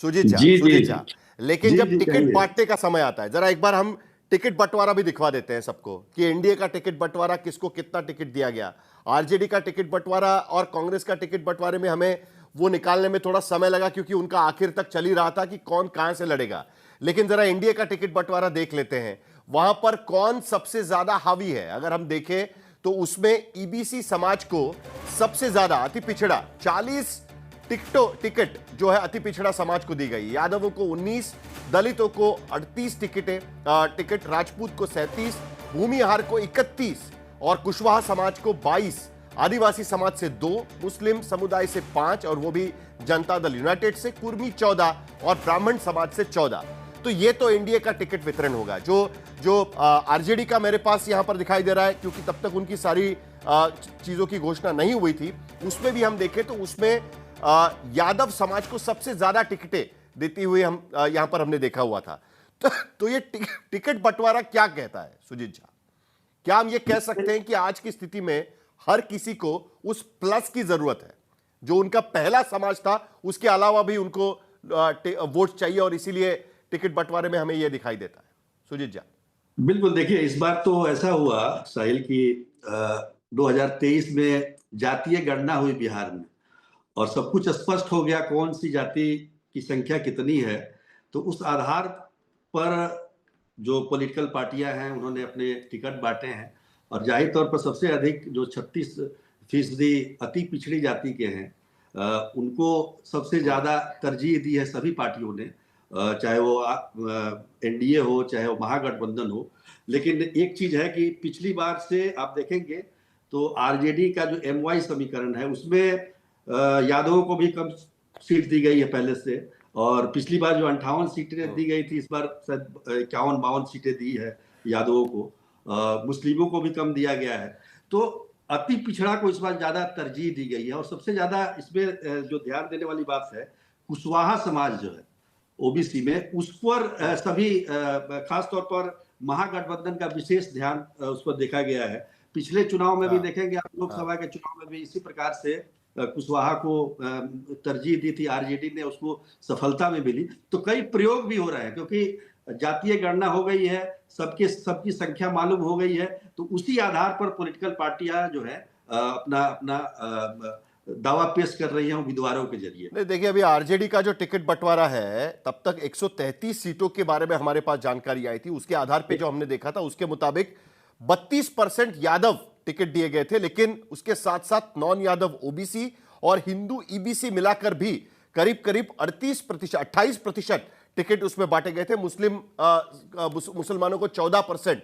सुजीत झा, जी जी सुजीत झा, लेकिन जी जब जी टिकट कहिए। बांटने का समय आता है, जरा एक बार हम टिकट बंटवारा भी दिखवा देते हैं सबको कि एनडीए का टिकट बंटवारा, किसको कितना टिकट दिया गया, आरजेडी का टिकट बंटवारा और कांग्रेस का टिकट बंटवारे में हमें वो निकालने में थोड़ा समय लगा, क्योंकि उनका आखिर तक चल ही रहा था कि कौन कहां से लड़ेगा। लेकिन जरा एनडीए का टिकट बंटवारा देख लेते हैं, वहां पर कौन सबसे ज्यादा हावी है। अगर हम देखें तो उसमें ईबीसी समाज को सबसे ज्यादा, अति पिछड़ा 40 टिकट जो है अति पिछड़ा समाज को दी गई। यादवों को 19, दलितों को 38 टिकट, राजपूत को 37, भूमिहार को 31 और कुशवाहा समाज को 22, आदिवासी समाज से 2, मुस्लिम समुदाय से 5 और वो भी जनता दल यूनाइटेड से, कुर्मी 14 और ब्राह्मण समाज से 14। तो ये तो एनडीए का टिकट वितरण होगा। जो आरजेडी का मेरे पास यहां पर दिखाई दे रहा है, क्योंकि तब तक उनकी सारी चीजों की घोषणा नहीं हुई थी, उसमें भी हम देखें तो उसमें यादव समाज को सबसे ज्यादा टिकटें देती हुई हम यहां पर हमने देखा हुआ था। तो ये टिकट बंटवारा क्या कहता है सुजीत झा? क्या हम ये कह सकते हैं कि आज की स्थिति में हर किसी को उस प्लस की जरूरत है, जो उनका पहला समाज था उसके अलावा भी उनको वोट चाहिए, और इसीलिए टिकट बंटवारे में हमें यह दिखाई देता है? सुजीत झा, बिल्कुल, देखिए इस बार तो ऐसा हुआ साहिल की 2023 में जातीय गणना हुई बिहार में, और सब कुछ स्पष्ट हो गया कौन सी जाति की संख्या कितनी है। तो उस आधार पर जो पॉलिटिकल पार्टियां हैं उन्होंने अपने टिकट बांटे हैं, और जाहिर तौर पर सबसे अधिक जो 36% अति पिछड़ी जाति के हैं उनको सबसे ज्यादा तरजीह दी है सभी पार्टियों ने, चाहे वो एनडीए हो चाहे वो महागठबंधन हो। लेकिन एक चीज है कि पिछली बार से आप देखेंगे तो आरजेडी का जो एमवाई समीकरण है उसमें यादवों को भी कम सीट दी गई है पहले से, और पिछली बार जो 58 सीटें दी गई थी इस बार शायद 51-52 सीटें दी है यादवों को। मुस्लिमों को भी कम दिया गया है, तो अति पिछड़ा को इस बार ज्यादा तरजीह दी गई है। और सबसे ज्यादा इसमें जो ध्यान देने वाली बात है, कुशवाहा समाज जो है ओबीसी में, उस पर सभी खासतौर पर महागठबंधन का विशेष ध्यान उस पर देखा गया है। पिछले चुनाव में भी देखेंगे आप, लोकसभा के चुनाव में भी इसी प्रकार से कुशवाहा को तरजीह दी थी आरजेडी ने, उसको सफलता भी मिली। तो कई प्रयोग भी हो रहे हैं, क्योंकि जातीय गणना हो गई है, सबकी संख्या मालूम हो गई है, तो उसी आधार पर पॉलिटिकल पार्टियां जो है अपना अपना दावा पेश कर रही हैं उम्मीदवारों के जरिए। नहीं, देखिए अभी आरजेडी का जो टिकट बंटवारा है, तब तक 133 सीटों के बारे में हमारे पास जानकारी आई थी। उसके आधार पे जो हमने देखा था उसके मुताबिक 32% यादव टिकट दिए गए थे, लेकिन उसके साथ साथ नॉन यादव ओबीसी और हिंदू ईबीसी मिलाकर भी करीब करीब 28% टिकट उसमें बांटे गए थे। मुसलमानों को 14%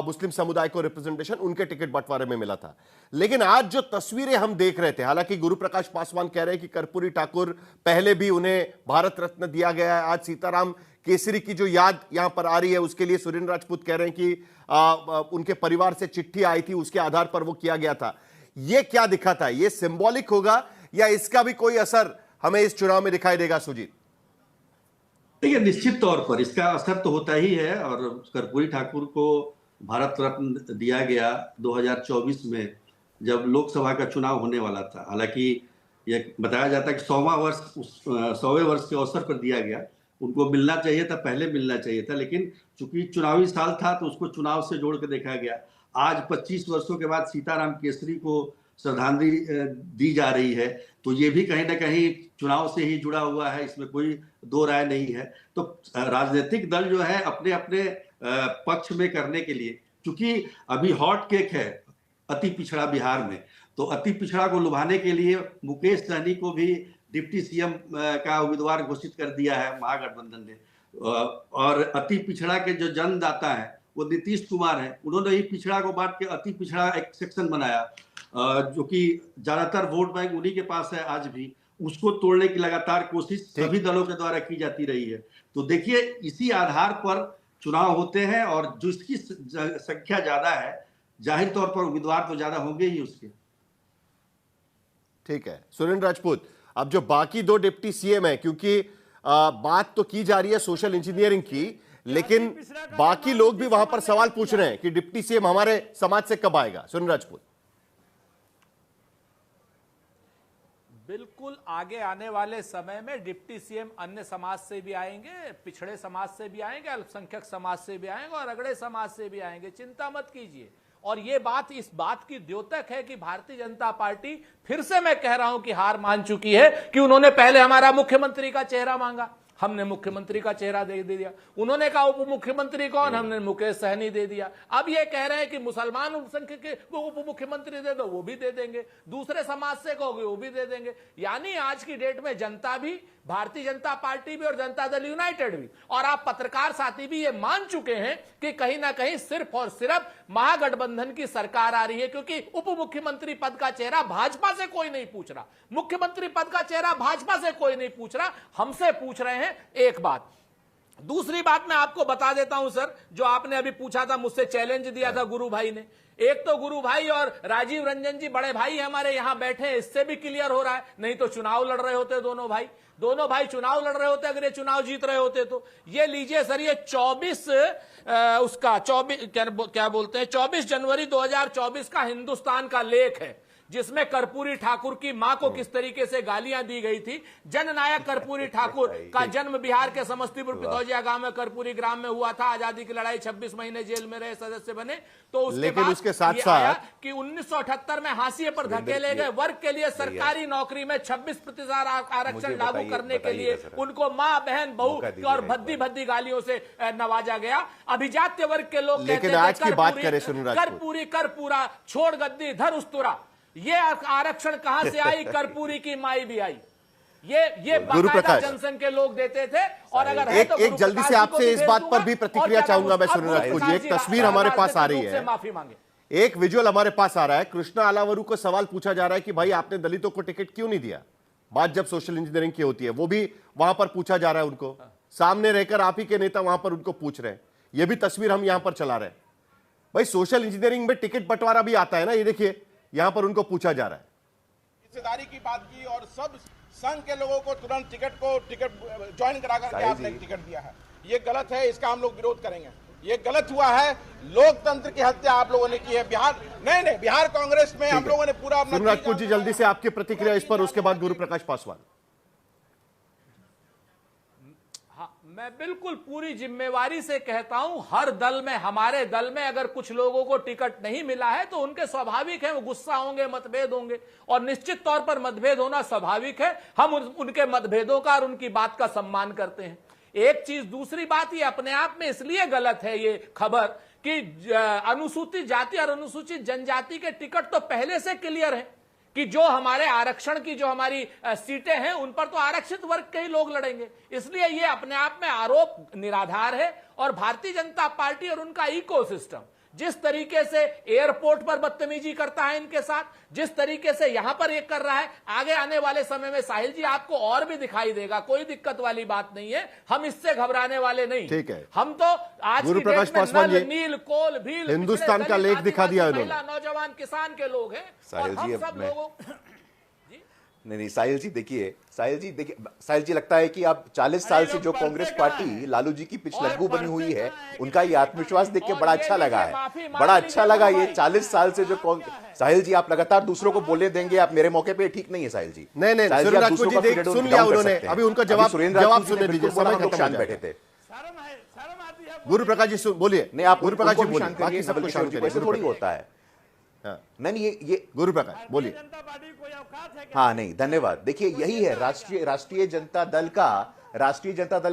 मुस्लिम समुदाय को रिप्रेजेंटेशन उनके टिकट बंटवारे में मिला था। लेकिन आज जो तस्वीरें हम देख रहे थे, हालांकि गुरु प्रकाश पासवान कह रहे हैं कि कर्पूरी ठाकुर पहले भी उन्हें भारत रत्न दिया गया है, आज सीताराम केसरी की जो याद यहां पर आ रही है उसके लिए सुरेंद्र राजपूत कह रहे हैं कि उनके परिवार से चिट्ठी आई थी, उसके आधार पर वो किया गया था। यह क्या दिखाता है? यह सिंबॉलिक होगा या इसका भी कोई असर हमें इस चुनाव में दिखाई देगा सुजीत? देखिए निश्चित तौर पर इसका असर तो होता ही है, और कर्पूरी ठाकुर को भारत रत्न दिया गया 2024 में जब लोकसभा का चुनाव होने वाला था। हालांकि ये बताया जाता है कि 100वें वर्ष के अवसर पर दिया गया, उनको मिलना चाहिए था, पहले मिलना चाहिए था, लेकिन चूंकि चुनावी साल था तो उसको चुनाव से जोड़ के देखा गया। आज 25 वर्षों के बाद सीताराम केसरी को श्रद्धांजलि दी जा रही है, तो ये भी कहीं ना कहीं चुनाव से ही जुड़ा हुआ है, इसमें कोई दो राय नहीं है। तो राजनीतिक दल जो है अपने अपने पक्ष में करने के लिए, क्योंकि अभी हॉट केक है अति पिछड़ा बिहार में, तो अति पिछड़ा को लुभाने के लिए मुकेश सहनी को भी डिप्टी सीएम का उम्मीदवार घोषित कर दिया है महागठबंधन ने। और अति पिछड़ा के जो जन्मदाता है वो नीतीश कुमार है, उन्होंने ही पिछड़ा को बांट के अति पिछड़ा एक सेक्शन बनाया, जो कि ज्यादातर वोट बैंक उन्हीं के पास है आज भी। उसको तोड़ने की लगातार कोशिश सभी दलों के द्वारा की जाती रही है। तो देखिए इसी आधार पर चुनाव होते हैं, और जिसकी संख्या ज्यादा है जाहिर तौर पर उम्मीदवार तो ज्यादा होंगे ही उसके। ठीक है सुरेंद्र राजपूत, अब जो बाकी दो डिप्टी सीएम है, क्योंकि बात तो की जा रही है सोशल इंजीनियरिंग की, लेकिन बाकी लोग भी वहां पर सवाल पूछ रहे हैं कि डिप्टी सीएम हमारे समाज से कब आएगा? सुरेंद्र राजपूत। बिल्कुल आगे आने वाले समय में डिप्टी सीएम अन्य समाज से भी आएंगे, पिछड़े समाज से भी आएंगे, अल्पसंख्यक समाज से भी आएंगे और अगड़े समाज से भी आएंगे, चिंता मत कीजिए। और ये बात इस बात की द्योतक है कि भारतीय जनता पार्टी फिर से मैं कह रहा हूं कि हार मान चुकी है कि उन्होंने पहले हमारा मुख्यमंत्री का चेहरा मांगा, हमने मुख्यमंत्री का चेहरा दे दिया। उन्होंने कहा उप मुख्यमंत्री कौन, हमने मुकेश सहनी दे दिया। अब ये कह रहे हैं कि मुसलमान अल्पसंख्यक के उप मुख्यमंत्री दे दो, वो भी दे देंगे। दूसरे समाज से कहोगे वो भी दे देंगे। यानी आज की डेट में जनता भी, भारतीय जनता पार्टी भी और जनता दल यूनाइटेड भी और आप पत्रकार साथी भी ये मान चुके हैं कि कहीं ना कहीं सिर्फ और सिर्फ महागठबंधन की सरकार आ रही है, क्योंकि उप मुख्यमंत्री पद का चेहरा भाजपा से कोई नहीं पूछ रहा, मुख्यमंत्री पद का चेहरा भाजपा से कोई नहीं पूछ रहा, हमसे पूछ रहे हैं। एक बात। दूसरी बात मैं आपको बता देता हूं सर, जो आपने अभी पूछा था, मुझसे चैलेंज दिया था गुरु भाई ने। एक तो गुरु भाई और राजीव रंजन जी बड़े भाई हमारे यहां बैठे हैं, इससे भी क्लियर हो रहा है, नहीं तो चुनाव लड़ रहे होते दोनों भाई चुनाव लड़ रहे होते, अगर ये चुनाव जीत रहे होते तो। ये लीजिए सर, ये 24 जनवरी 2024 का हिंदुस्तान का लेख है, जिसमें कर्पूरी ठाकुर की मां को किस तरीके से गालियां दी गई थी। जननायक कर्पूरी ठाकुर का जन्म बिहार के समस्तीपुर पिथौजिया गांव में कर्पूरी ग्राम में हुआ था। आजादी की लड़ाई 26 महीने जेल में रहे, सदस्य बने। तो उसके साथ कि 1978 में हाशिए पर धकेले गए वर्ग के लिए सरकारी नौकरी में 26% आरक्षण लागू करने के लिए उनको मां, बहन, बहू और भद्दी गालियों से नवाजा गया। अभिजात्य वर्ग के लोग कहते हैं कर्पूरा छोड़ गद्दी धर उस्तुरा। ये आरक्षण कहां से आई? कर्पूरी की माई भी आई। ये बाकायदा जनसंघ के लोग देते थे। और अगर एक जल्दी से आपसे इस बात पर भी प्रतिक्रिया चाहूंगा मैं सुनील राजपूत जी। एक तस्वीर हमारे पास आ रही है, माफी मांगे, एक विजुअल हमारे पास आ रहा है। कृष्णा आलावरू को सवाल पूछा जा रहा है कि भाई आपने दलितों को टिकट क्यों नहीं दिया। बात जब सोशल इंजीनियरिंग की होती है, वो भी वहां पर पूछा जा रहा है उनको, सामने रहकर आप ही के नेता वहां पर उनको पूछ रहे हैं। ये भी तस्वीर हम यहां पर चला रहे हैं। भाई सोशल इंजीनियरिंग में टिकट बंटवारा भी आता है ना, ये देखिए यहां पर उनको पूछा जा रहा है। हिस्सेदारी की बात की और सब संघ के लोगों को तुरंत टिकट ज्वाइन करा करके आपने टिकट दिया है, ये गलत है, इसका हम लोग विरोध करेंगे। ये गलत हुआ है, लोकतंत्र की हत्या आप लोगों ने की है। बिहार कांग्रेस में हम लोगों ने पूरा अपना। सुनील राजपूत जी जल्दी से आपकी प्रतिक्रिया इस पर, उसके बाद गुरु प्रकाश पासवान। मैं बिल्कुल पूरी जिम्मेवारी से कहता हूं, हर दल में, हमारे दल में अगर कुछ लोगों को टिकट नहीं मिला है तो उनके स्वाभाविक है, वो गुस्सा होंगे, मतभेद होंगे, और निश्चित तौर पर मतभेद होना स्वाभाविक है। हम उनके मतभेदों का और उनकी बात का सम्मान करते हैं। एक चीज, दूसरी बात, ये अपने आप में इसलिए गलत है ये खबर कि अनुसूचित जाति और अनुसूचित जनजाति के टिकट तो पहले से क्लियर है कि जो हमारे आरक्षण की जो हमारी सीटें हैं उन पर तो आरक्षित वर्ग के ही लोग लड़ेंगे। इसलिए ये अपने आप में आरोप निराधार है। और भारतीय जनता पार्टी और उनका इकोसिस्टम जिस तरीके से एयरपोर्ट पर बदतमीजी करता है इनके साथ, जिस तरीके से यहां पर एक कर रहा है, आगे आने वाले समय में साहिल जी आपको और भी दिखाई देगा। कोई दिक्कत वाली बात नहीं है, हम इससे घबराने वाले नहीं। ठीक है, हम तो आज गुरु प्रकाश पासवान जी, नील, कोल, भील, हिंदुस्तान का लेख दिखा दिया महिला, नौजवान, किसान के लोग हैं। और हम सब लोगों नहीं साहिल जी देखिए, साहिल जी लगता है कि अब 40 साल से जो कांग्रेस पार्टी लालू जी की पिछलग्गू बनी हुई है, उनका ये आत्मविश्वास देख के बड़ा अच्छा लगा है, बड़ा अच्छा लगा। ये 40 साल से जो साहिल जी आप लगातार दूसरों को बोलने देंगे, आप मेरे मौके पे ठीक नहीं है साहिल जी। नहीं सुनील राजपूत जी देख सुन लिया उन्होंने, अभी उनका जवाब सुनने दीजिए, समय खत्म हो बैठे थे। गुरु प्रकाश जी बोलिए। नहीं आप गुरु प्रकाश जी बोलिए, बाकी सबको शांत करिए, थोड़ी होता है। नहीं ये गुरु प्रकाश बोलिए। हाँ नहीं धन्यवाद। देखिए यही है राष्ट्रीय जनता दल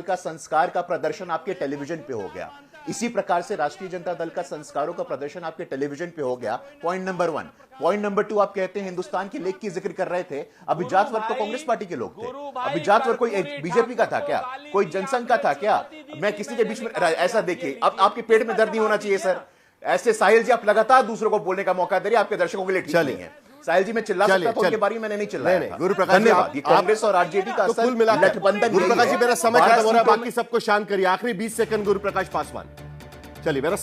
का संस्कार का प्रदर्शन आपके टेलीविजन पे हो गया। इसी प्रकार से राष्ट्रीय जनता दल का संस्कारों का प्रदर्शन आपके टेलीविजन पे हो गया। Point number 1। पॉइंट नंबर 2, आप कहते हैं हिंदुस्तान के लेख की जिक्र कर रहे थे, अभिजात वर्ग तो कांग्रेस पार्टी के लोग थे। अभिजात वर्ग कोई बीजेपी का था क्या, कोई जनसंघ का था क्या? मैं किसी के बीच में ऐसा देखिए, अब आपके पेट में दर्द नहीं होना चाहिए सर। ऐसे साहिल जी आप लगातार दूसरों को बोलने का मौका दे रहे हैं, आपके दर्शकों के लिए ठीक नहीं है। साहिल जी मैं चिल्ला सकता था, उनके बारे में मैंने नहीं चिल्लाया। गुरु प्रकाश जी ये कांग्रेस और आरजेडी का कुल मिलाकर गठबंधन। गुरु प्रकाश जी मेरा समय खत्म हो रहा है, बाकी सबको शांत करिए। आखिरी 20 सेकंड गुरु प्रकाश पासवान। चलिए मेरा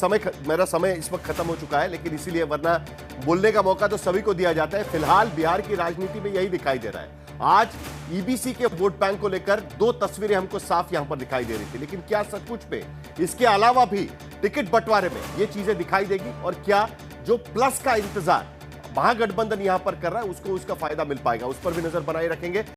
समय इस वक्त खत्म हो चुका है, लेकिन इसीलिए, वरना बोलने का मौका तो सभी को दिया जाता है। फिलहाल बिहार की राजनीति में यही दिखाई दे रहा है। आज ईबीसी के वोट बैंक को लेकर 2 तस्वीरें हमको साफ यहां पर दिखाई दे रही थी, लेकिन क्या सचमुच में इसके अलावा भी टिकट बंटवारे में ये चीजें दिखाई देगी? और क्या जो प्लस का इंतजार महागठबंधन यहां पर कर रहा है उसको उसका फायदा मिल पाएगा, उस पर भी नजर बनाए रखेंगे।